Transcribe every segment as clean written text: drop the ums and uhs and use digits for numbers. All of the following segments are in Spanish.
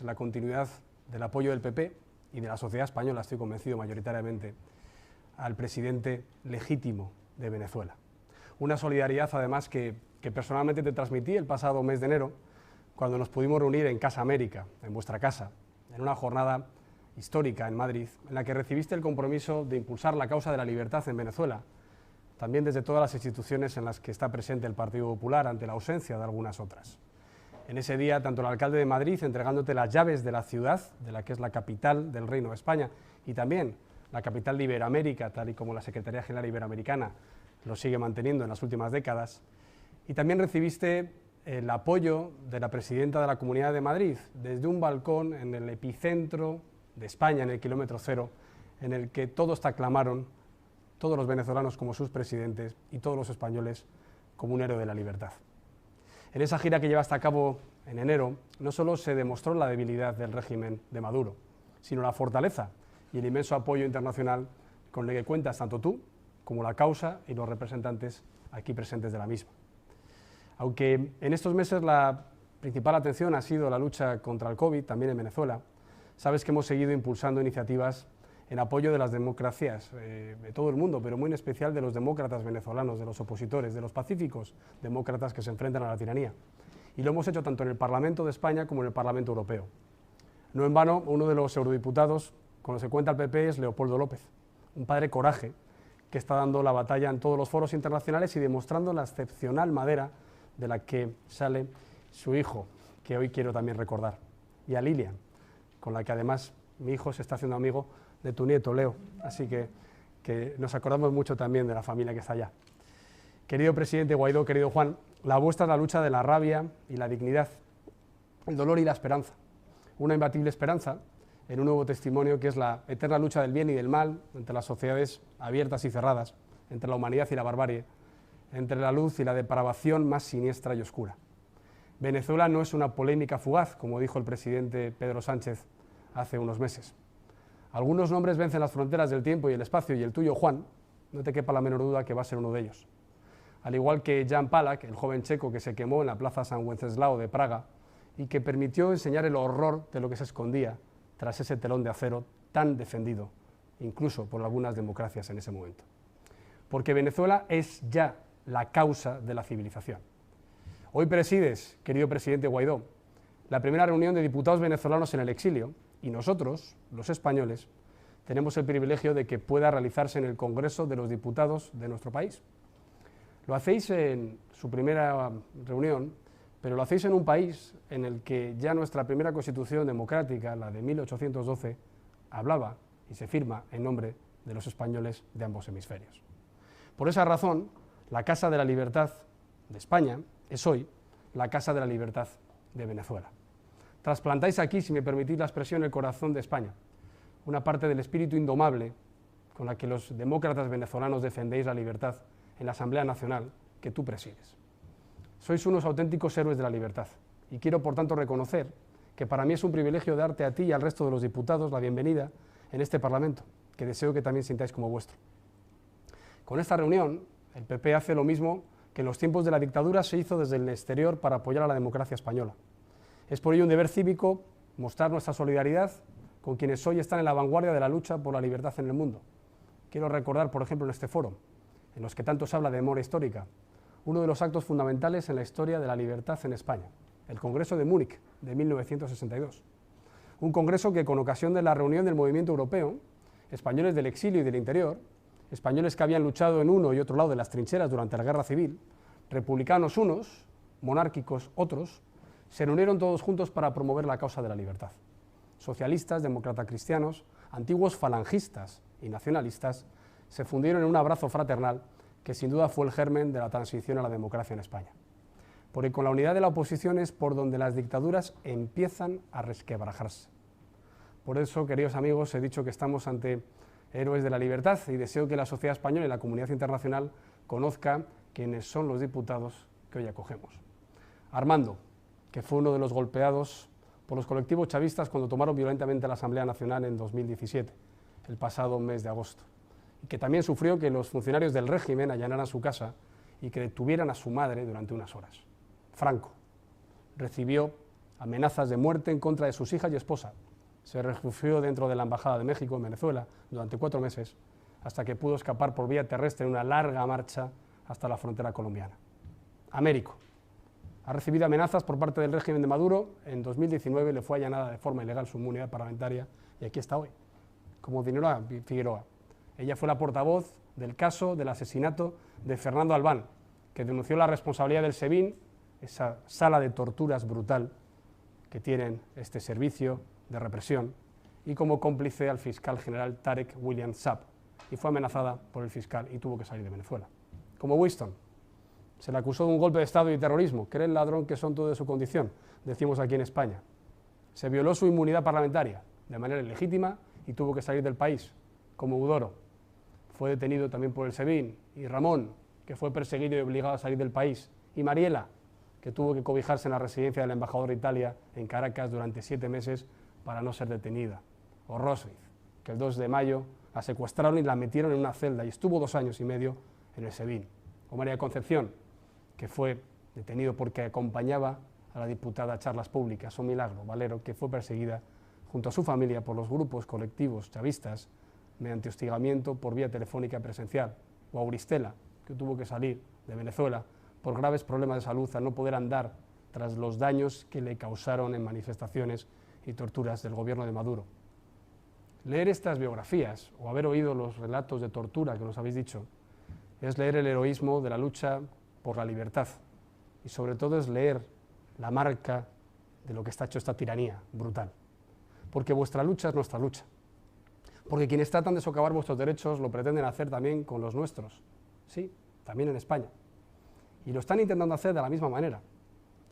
la continuidad del apoyo del PP y de la sociedad española, estoy convencido mayoritariamente, al presidente legítimo de Venezuela. Una solidaridad además que personalmente te transmití el pasado mes de enero, cuando nos pudimos reunir en Casa América, en vuestra casa, en una jornada histórica en Madrid, en la que recibiste el compromiso de impulsar la causa de la libertad en Venezuela, también desde todas las instituciones en las que está presente el Partido Popular ante la ausencia de algunas otras. En ese día, tanto el alcalde de Madrid entregándote las llaves de la ciudad, de la que es la capital del Reino de España, y también la capital de Iberoamérica, tal y como la Secretaría General Iberoamericana lo sigue manteniendo en las últimas décadas, y también recibiste el apoyo de la presidenta de la Comunidad de Madrid, desde un balcón en el epicentro de España, en el kilómetro cero, en el que todos te aclamaron, todos los venezolanos como sus presidentes y todos los españoles como un héroe de la libertad. En esa gira que llevaste a cabo en enero, no solo se demostró la debilidad del régimen de Maduro, sino la fortaleza y el inmenso apoyo internacional con el que cuentas tanto tú como la causa y los representantes aquí presentes de la misma. Aunque en estos meses la principal atención ha sido la lucha contra el COVID, también en Venezuela, sabes que hemos seguido impulsando iniciativas en apoyo de las democracias de todo el mundo, pero muy en especial de los demócratas venezolanos, de los opositores, de los pacíficos demócratas que se enfrentan a la tiranía. Y lo hemos hecho tanto en el Parlamento de España como en el Parlamento Europeo. No en vano, uno de los eurodiputados con los que cuenta el PP es Leopoldo López, un padre coraje que está dando la batalla en todos los foros internacionales y demostrando la excepcional madera de la que sale su hijo, que hoy quiero también recordar, y a Lilian, con la que además mi hijo se está haciendo amigo de tu nieto, Leo, así que nos acordamos mucho también de la familia que está allá. Querido presidente Guaidó, querido Juan, la vuestra es la lucha de la rabia y la dignidad, el dolor y la esperanza, una imbatible esperanza en un nuevo testimonio que es la eterna lucha del bien y del mal entre las sociedades abiertas y cerradas, entre la humanidad y la barbarie, entre la luz y la depravación más siniestra y oscura. Venezuela no es una polémica fugaz, como dijo el presidente Pedro Sánchez hace unos meses. Algunos nombres vencen las fronteras del tiempo y el espacio, y el tuyo, Juan, no te quepa la menor duda que va a ser uno de ellos. Al igual que Jan Palach, el joven checo que se quemó en la plaza San Wenceslao de Praga y que permitió enseñar el horror de lo que se escondía tras ese telón de acero tan defendido, incluso por algunas democracias en ese momento. Porque Venezuela es ya la causa de la civilización. Hoy presides, querido presidente Guaidó, la primera reunión de diputados venezolanos en el exilio, y nosotros, los españoles, tenemos el privilegio de que pueda realizarse en el Congreso de los Diputados de nuestro país. Lo hacéis en su primera reunión, pero lo hacéis en un país en el que ya nuestra primera Constitución democrática, la de 1812, hablaba y se firma en nombre de los españoles de ambos hemisferios. Por esa razón, la Casa de la Libertad de España es hoy la Casa de la Libertad de Venezuela. Trasplantáis aquí, si me permitís la expresión, el corazón de España, una parte del espíritu indomable con la que los demócratas venezolanos defendéis la libertad en la Asamblea Nacional que tú presides. Sois unos auténticos héroes de la libertad y quiero, por tanto, reconocer que para mí es un privilegio darte a ti y al resto de los diputados la bienvenida en este Parlamento, que deseo que también sintáis como vuestro. Con esta reunión, el PP hace lo mismo que en los tiempos de la dictadura se hizo desde el exterior para apoyar a la democracia española. Es por ello un deber cívico mostrar nuestra solidaridad con quienes hoy están en la vanguardia de la lucha por la libertad en el mundo. Quiero recordar, por ejemplo, en este foro, en los que tanto se habla de memoria histórica, uno de los actos fundamentales en la historia de la libertad en España, el Congreso de Múnich de 1962. Un congreso que, con ocasión de la reunión del movimiento europeo, españoles del exilio y del interior, españoles que habían luchado en uno y otro lado de las trincheras durante la Guerra Civil, republicanos unos, monárquicos otros, se reunieron todos juntos para promover la causa de la libertad. Socialistas, demócratas cristianos, antiguos falangistas y nacionalistas se fundieron en un abrazo fraternal que sin duda fue el germen de la transición a la democracia en España. Porque con la unidad de la oposición es por donde las dictaduras empiezan a resquebrajarse. Por eso, queridos amigos, he dicho que estamos ante héroes de la libertad y deseo que la sociedad española y la comunidad internacional conozca quiénes son los diputados que hoy acogemos. Armando, que fue uno de los golpeados por los colectivos chavistas cuando tomaron violentamente la Asamblea Nacional en 2017, el pasado mes de agosto, y que también sufrió que los funcionarios del régimen allanaran su casa y que detuvieran a su madre durante unas horas. Franco recibió amenazas de muerte en contra de sus hijas y esposa. Se refugió dentro de la Embajada de México en Venezuela durante 4 meses, hasta que pudo escapar por vía terrestre en una larga marcha hasta la frontera colombiana. Américo ha recibido amenazas por parte del régimen de Maduro. En 2019 le fue allanada de forma ilegal su inmunidad parlamentaria y aquí está hoy, como Dinora Figueroa. Ella fue la portavoz del caso del asesinato de Fernando Albán, que denunció la responsabilidad del SEBIN, esa sala de torturas brutal que tienen este servicio de represión, y como cómplice al fiscal general Tarek William Saab, y fue amenazada por el fiscal y tuvo que salir de Venezuela. Como Winston, se le acusó de un golpe de Estado y terrorismo. ¿Cree el ladrón que son todo de su condición?, decimos aquí en España. Se violó su inmunidad parlamentaria de manera ilegítima y tuvo que salir del país, como Udoro. Fue detenido también por el SEBIN, y Ramón, que fue perseguido y obligado a salir del país, y Mariela, que tuvo que cobijarse en la residencia del embajador de Italia en Caracas durante 7 meses para no ser detenida, o Roswith, que el 2 de mayo la secuestraron y la metieron en una celda y estuvo 2 años y medio en el SEBIN, o María Concepción, que fue detenido porque acompañaba a la diputada Charlas Públicas, o Milagro Valero, que fue perseguida junto a su familia por los grupos colectivos chavistas mediante hostigamiento por vía telefónica presencial, o Auristela, que tuvo que salir de Venezuela por graves problemas de salud al no poder andar tras los daños que le causaron en manifestaciones y torturas del gobierno de Maduro. Leer estas biografías o haber oído los relatos de tortura que nos habéis dicho es leer el heroísmo de la lucha por la libertad y sobre todo es leer la marca de lo que está hecho esta tiranía brutal, porque vuestra lucha es nuestra lucha, porque quienes tratan de socavar vuestros derechos lo pretenden hacer también con los nuestros, sí, también en España, y lo están intentando hacer de la misma manera.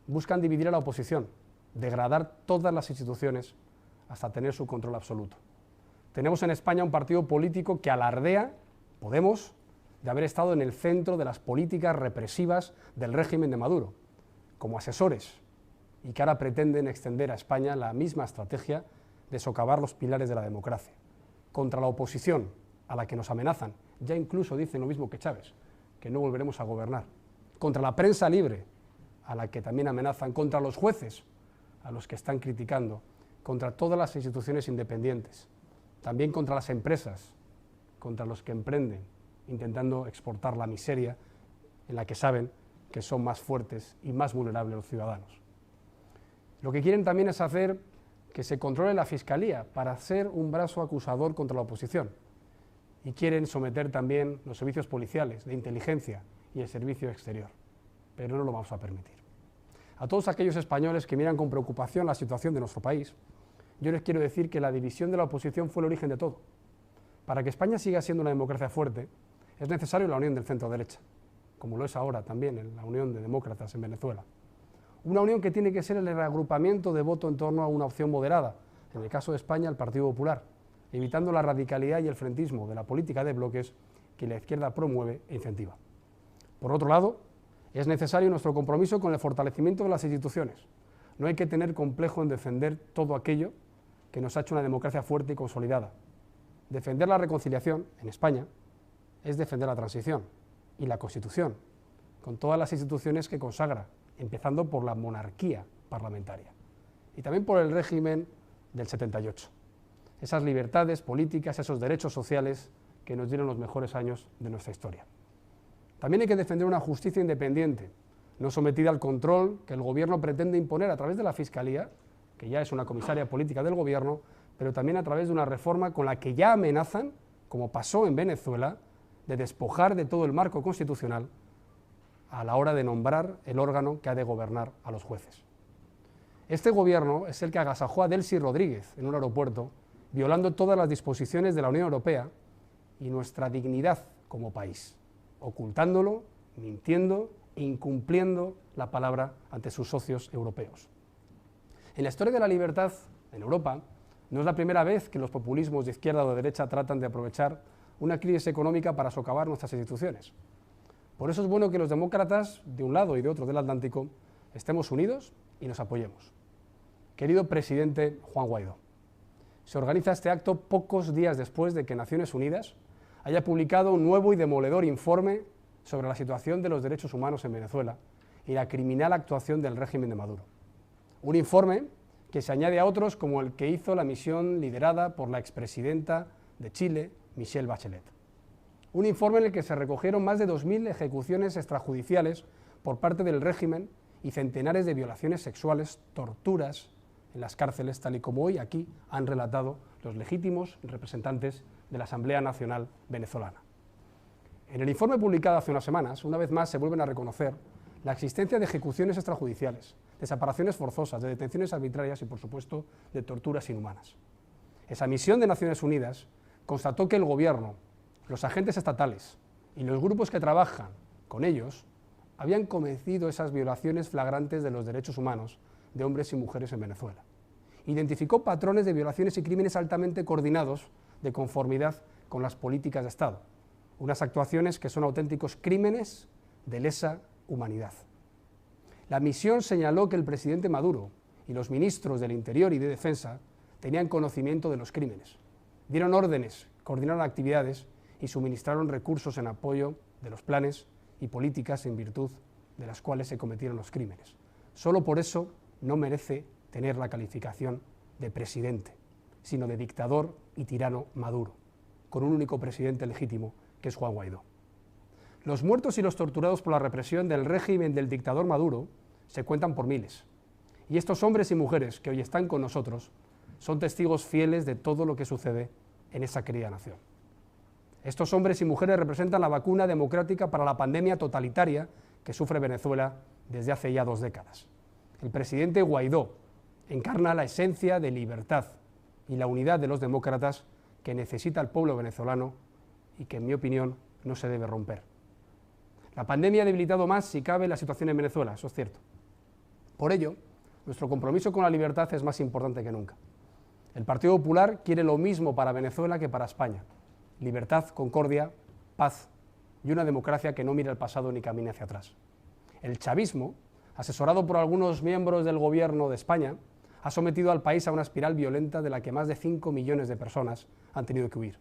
Buscan dividir a la oposición, degradar todas las instituciones hasta tener su control absoluto. Tenemos en España un partido político que alardea, Podemos, de haber estado en el centro de las políticas represivas del régimen de Maduro, como asesores, y que ahora pretenden extender a España la misma estrategia de socavar los pilares de la democracia, contra la oposición, a la que nos amenazan, ya incluso dicen lo mismo que Chávez, que no volveremos a gobernar, contra la prensa libre, a la que también amenazan, contra los jueces, a los que están criticando, contra todas las instituciones independientes, también contra las empresas, contra los que emprenden, intentando exportar la miseria en la que saben que son más fuertes y más vulnerables los ciudadanos. Lo que quieren también es hacer que se controle la Fiscalía para ser un brazo acusador contra la oposición, y quieren someter también los servicios policiales, de inteligencia y el servicio exterior, pero no lo vamos a permitir. A todos aquellos españoles que miran con preocupación la situación de nuestro país, yo les quiero decir que la división de la oposición fue el origen de todo. Para que España siga siendo una democracia fuerte, es necesario la unión del centro-derecha, como lo es ahora también en la unión de demócratas en Venezuela. Una unión que tiene que ser el reagrupamiento de voto en torno a una opción moderada, en el caso de España el Partido Popular, evitando la radicalidad y el frentismo de la política de bloques que la izquierda promueve e incentiva. Por otro lado, es necesario nuestro compromiso con el fortalecimiento de las instituciones. No hay que tener complejo en defender todo aquello que nos ha hecho una democracia fuerte y consolidada. Defender la reconciliación en España es defender la transición y la Constitución, con todas las instituciones que consagra, empezando por la monarquía parlamentaria y también por el régimen del 78. Esas libertades políticas, esos derechos sociales que nos dieron los mejores años de nuestra historia. También hay que defender una justicia independiente, no sometida al control que el gobierno pretende imponer a través de la Fiscalía, que ya es una comisaria política del gobierno, pero también a través de una reforma con la que ya amenazan, como pasó en Venezuela, de despojar de todo el marco constitucional a la hora de nombrar el órgano que ha de gobernar a los jueces. Este gobierno es el que agasajó a Delcy Rodríguez en un aeropuerto, violando todas las disposiciones de la Unión Europea y nuestra dignidad como país, ocultándolo, mintiendo e incumpliendo la palabra ante sus socios europeos. En la historia de la libertad en Europa, no es la primera vez que los populismos de izquierda o de derecha tratan de aprovechar una crisis económica para socavar nuestras instituciones. Por eso es bueno que los demócratas, de un lado y de otro del Atlántico, estemos unidos y nos apoyemos. Querido presidente Juan Guaidó, se organiza este acto pocos días después de que Naciones Unidas haya publicado un nuevo y demoledor informe sobre la situación de los derechos humanos en Venezuela y la criminal actuación del régimen de Maduro. Un informe que se añade a otros como el que hizo la misión liderada por la expresidenta de Chile, Michelle Bachelet. Un informe en el que se recogieron más de 2.000 ejecuciones extrajudiciales por parte del régimen y centenares de violaciones sexuales, torturas en las cárceles, tal y como hoy aquí han relatado los legítimos representantes de la Asamblea Nacional Venezolana. En el informe publicado hace unas semanas, una vez más se vuelven a reconocer la existencia de ejecuciones extrajudiciales, de separaciones forzosas, de detenciones arbitrarias y, por supuesto, de torturas inhumanas. Esa misión de Naciones Unidas constató que el gobierno, los agentes estatales y los grupos que trabajan con ellos habían cometido esas violaciones flagrantes de los derechos humanos de hombres y mujeres en Venezuela. Identificó patrones de violaciones y crímenes altamente coordinados de conformidad con las políticas de Estado, unas actuaciones que son auténticos crímenes de lesa humanidad. La misión señaló que el presidente Maduro y los ministros del Interior y de Defensa tenían conocimiento de los crímenes, dieron órdenes, coordinaron actividades y suministraron recursos en apoyo de los planes y políticas en virtud de las cuales se cometieron los crímenes. Solo por eso no merece tener la calificación de presidente, sino de dictador y tirano Maduro, con un único presidente legítimo, que es Juan Guaidó. Los muertos y los torturados por la represión del régimen del dictador Maduro se cuentan por miles. Y estos hombres y mujeres que hoy están con nosotros son testigos fieles de todo lo que sucede en esa querida nación. Estos hombres y mujeres representan la vacuna democrática para la pandemia totalitaria que sufre Venezuela desde hace ya 2 décadas. El presidente Guaidó encarna la esencia de libertad y la unidad de los demócratas que necesita el pueblo venezolano y que, en mi opinión, no se debe romper. La pandemia ha debilitado más, si cabe, la situación en Venezuela, eso es cierto. Por ello, nuestro compromiso con la libertad es más importante que nunca. El Partido Popular quiere lo mismo para Venezuela que para España: libertad, concordia, paz y una democracia que no mire al pasado ni camine hacia atrás. El chavismo, asesorado por algunos miembros del gobierno de España, ha sometido al país a una espiral violenta de la que más de 5 millones de personas han tenido que huir.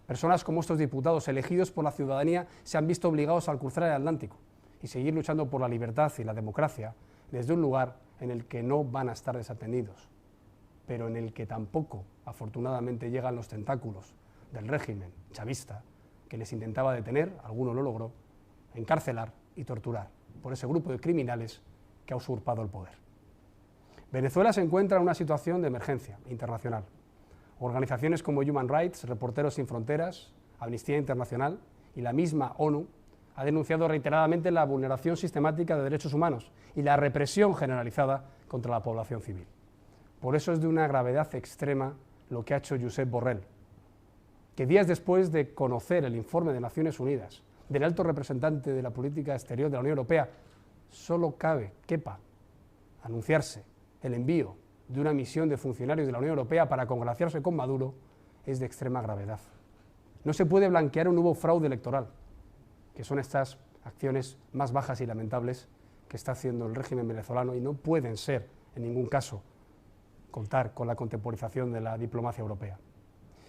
Personas como estos diputados elegidos por la ciudadanía se han visto obligados a cruzar el Atlántico y seguir luchando por la libertad y la democracia desde un lugar en el que no van a estar desatendidos, pero en el que tampoco, afortunadamente, llegan los tentáculos del régimen chavista que les intentaba detener, alguno lo logró, encarcelar y torturar por ese grupo de criminales que ha usurpado el poder. Venezuela se encuentra en una situación de emergencia internacional. Organizaciones como Human Rights, Reporteros Sin Fronteras, Amnistía Internacional y la misma ONU ha denunciado reiteradamente la vulneración sistemática de derechos humanos y la represión generalizada contra la población civil. Por eso es de una gravedad extrema lo que ha hecho Josep Borrell, que días después de conocer el informe de Naciones Unidas del alto representante de la política exterior de la Unión Europea, solo quepa anunciarse el envío de una misión de funcionarios de la Unión Europea para congraciarse con Maduro, es de extrema gravedad. No se puede blanquear un nuevo fraude electoral, que son estas acciones más bajas y lamentables que está haciendo el régimen venezolano, y no pueden ser, en ningún caso, contar con la contemporización de la diplomacia europea.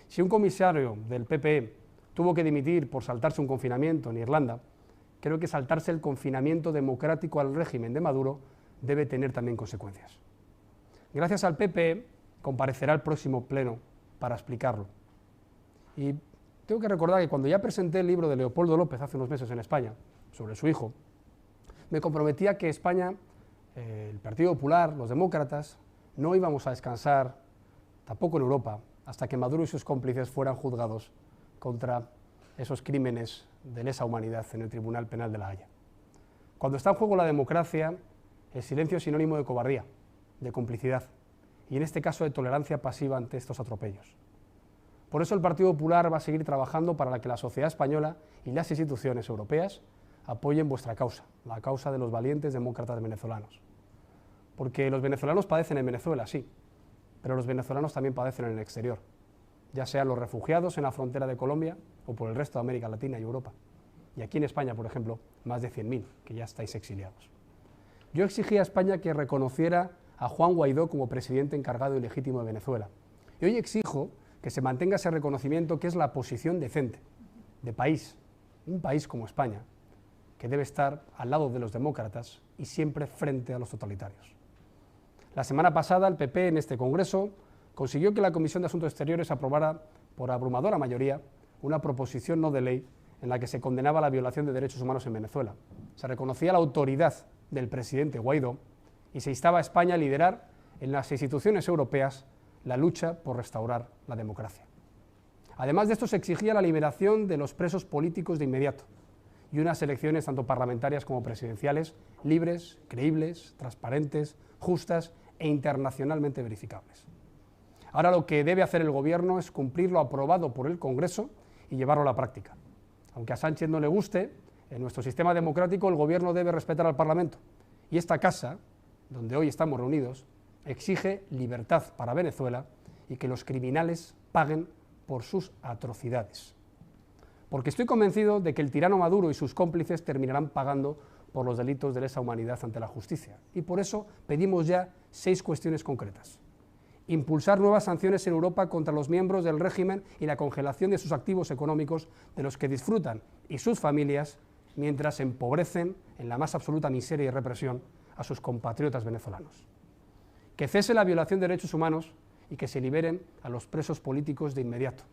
Si un comisario del PPE tuvo que dimitir por saltarse un confinamiento en Irlanda, creo que saltarse el confinamiento democrático al régimen de Maduro debe tener también consecuencias. Gracias al PP, comparecerá el próximo pleno para explicarlo. Y tengo que recordar que cuando ya presenté el libro de Leopoldo López hace unos meses en España, sobre su hijo, me comprometía que España, el Partido Popular, los demócratas, no íbamos a descansar, tampoco en Europa, hasta que Maduro y sus cómplices fueran juzgados contra esos crímenes de lesa humanidad en el Tribunal Penal de La Haya. Cuando está en juego la democracia, el silencio es sinónimo de cobardía, de complicidad, y en este caso de tolerancia pasiva ante estos atropellos. Por eso el Partido Popular va a seguir trabajando para que la sociedad española y las instituciones europeas apoyen vuestra causa, la causa de los valientes demócratas venezolanos. Porque los venezolanos padecen en Venezuela, sí, pero los venezolanos también padecen en el exterior, ya sean los refugiados en la frontera de Colombia o por el resto de América Latina y Europa. Y aquí en España, por ejemplo, más de 100.000 que ya estáis exiliados. Yo exigí a España que reconociera a Juan Guaidó como presidente encargado y legítimo de Venezuela. Y hoy exijo que se mantenga ese reconocimiento, que es la posición decente de país, un país como España, que debe estar al lado de los demócratas y siempre frente a los totalitarios. La semana pasada el PP en este Congreso consiguió que la Comisión de Asuntos Exteriores aprobara por abrumadora mayoría una proposición no de ley en la que se condenaba la violación de derechos humanos en Venezuela. Se reconocía la autoridad del presidente Guaidó y se instaba a España a liderar en las instituciones europeas la lucha por restaurar la democracia. Además de esto, se exigía la liberación de los presos políticos de inmediato y unas elecciones tanto parlamentarias como presidenciales libres, creíbles, transparentes, justas e internacionalmente verificables. Ahora lo que debe hacer el Gobierno es cumplir lo aprobado por el Congreso y llevarlo a la práctica. Aunque a Sánchez no le guste, en nuestro sistema democrático el Gobierno debe respetar al Parlamento. Y esta casa, donde hoy estamos reunidos, exige libertad para Venezuela y que los criminales paguen por sus atrocidades. Porque estoy convencido de que el tirano Maduro y sus cómplices terminarán pagando por los delitos de lesa humanidad ante la justicia. Y por eso pedimos ya 6 cuestiones concretas. Impulsar nuevas sanciones en Europa contra los miembros del régimen y la congelación de sus activos económicos de los que disfrutan y sus familias mientras empobrecen en la más absoluta miseria y represión a sus compatriotas venezolanos. Que cese la violación de derechos humanos y que se liberen a los presos políticos de inmediato.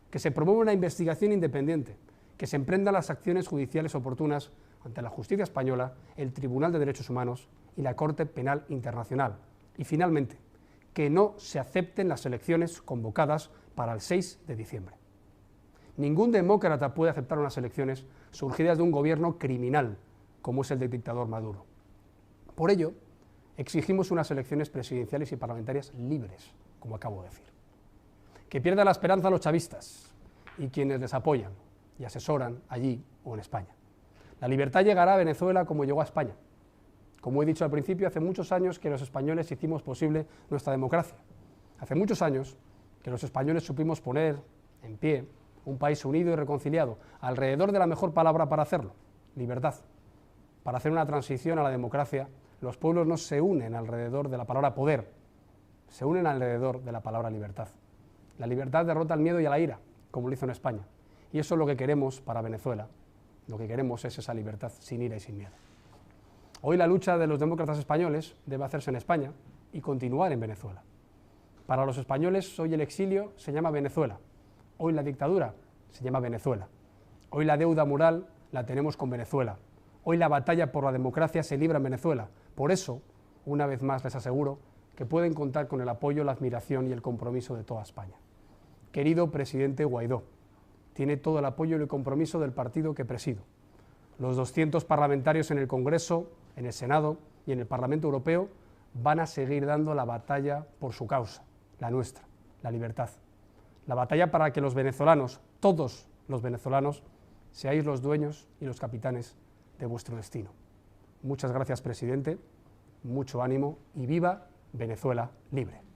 Que se promueva una investigación independiente, que se emprendan las acciones judiciales oportunas ante la justicia española, el Tribunal de Derechos Humanos y la Corte Penal Internacional. Y finalmente, que no se acepten las elecciones convocadas para el 6 de diciembre. Ningún demócrata puede aceptar unas elecciones surgidas de un gobierno criminal, como es el del dictador Maduro. Por ello, exigimos unas elecciones presidenciales y parlamentarias libres, como acabo de decir. Que pierda la esperanza los chavistas y quienes les apoyan y asesoran allí o en España. La libertad llegará a Venezuela como llegó a España. Como he dicho al principio, hace muchos años que los españoles hicimos posible nuestra democracia. Hace muchos años que los españoles supimos poner en pie un país unido y reconciliado alrededor de la mejor palabra para hacerlo, libertad. Para hacer una transición a la democracia, los pueblos no se unen alrededor de la palabra poder, se unen alrededor de la palabra libertad. La libertad derrota al miedo y a la ira, como lo hizo en España. Y eso es lo que queremos para Venezuela. Lo que queremos es esa libertad sin ira y sin miedo. Hoy la lucha de los demócratas españoles debe hacerse en España y continuar en Venezuela. Para los españoles, hoy el exilio se llama Venezuela. Hoy la dictadura se llama Venezuela. Hoy la deuda moral la tenemos con Venezuela. Hoy la batalla por la democracia se libra en Venezuela. Por eso, una vez más les aseguro que pueden contar con el apoyo, la admiración y el compromiso de toda España. Querido presidente Guaidó, tiene todo el apoyo y el compromiso del partido que presido. Los 200 parlamentarios en el Congreso, en el Senado y en el Parlamento Europeo van a seguir dando la batalla por su causa, la nuestra, la libertad. La batalla para que los venezolanos, todos los venezolanos, seáis los dueños y los capitanes de vuestro destino. Muchas gracias, presidente, mucho ánimo y viva Venezuela libre.